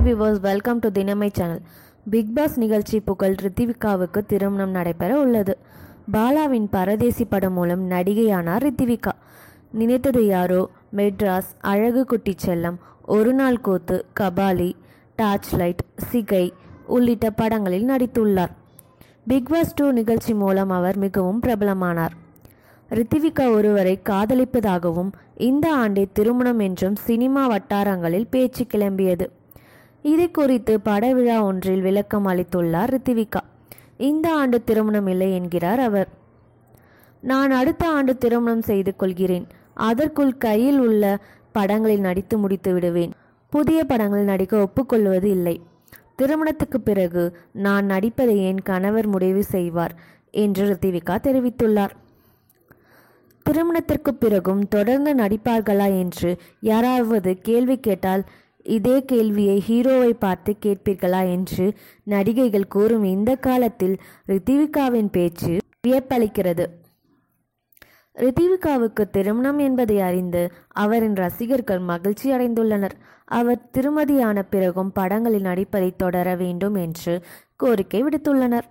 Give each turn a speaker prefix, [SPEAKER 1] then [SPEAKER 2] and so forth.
[SPEAKER 1] Viewers, welcome to தினமை channel. Bigg Boss நிகழ்ச்சி புகழ் ரித்திவிகாவுக்கு திருமணம் நடைபெற உள்ளது. பாலாவின் பரதேசி படம் மூலம் நடிகையானார் ரித்திவிகா. நினைத்தது யாரோ, மெட்ராஸ், அழகு குட்டி செல்லம், ஒரு நாள் கூத்து, கபாலி, டார்ச் லைட், சிகை உள்ளிட்ட படங்களில் நடித்துள்ளார். பிக் பாஸ் 2 நிகழ்ச்சி மூலம் அவர் மிகவும் பிரபலமானார். ரித்திவிகா ஒருவரை காதலிப்பதாகவும் இந்த ஆண்டே திருமணம் என்றும் சினிமா வட்டாரங்களில் பேச்சு கிளம்பியது. இது குறித்து பட விழா ஒன்றில் விளக்கம் அளித்துள்ளார் ரித்திவிகா. இந்த ஆண்டு திருமணம் இல்லை என்கிறார் அவர். நான் அடுத்த ஆண்டு திருமணம் செய்து கொள்கிறேன். அதற்குள் கையில் உள்ள படங்களில் நடித்து முடித்து விடுவேன். புதிய படங்களில் நடிக்க ஒப்புக்கொள்வது இல்லை. திருமணத்துக்கு பிறகு நான் நடிப்பதை என் கணவர் முடிவு செய்வார் என்று ரித்திவிகா தெரிவித்துள்ளார். திருமணத்திற்கு பிறகும் தொடர்ந்து நடிப்பார்களா என்று யாராவது கேள்வி கேட்டால் இதே கேள்வியை ஹீரோவை பார்த்து கேட்பீர்களா என்று நடிகைகள் கூறும் இந்த காலத்தில் ரித்திவிகாவின் பேச்சு வியப்பளிக்கிறது. ரித்திவிகாவுக்கு திருமணம் என்பதை அறிந்து அவரின் ரசிகர்கள் மகிழ்ச்சி அடைந்துள்ளனர். அவர் திருமதியான பிறகும் படங்களில் நடிப்பதை தொடர வேண்டும் என்று கோரிக்கை விடுத்துள்ளனர்.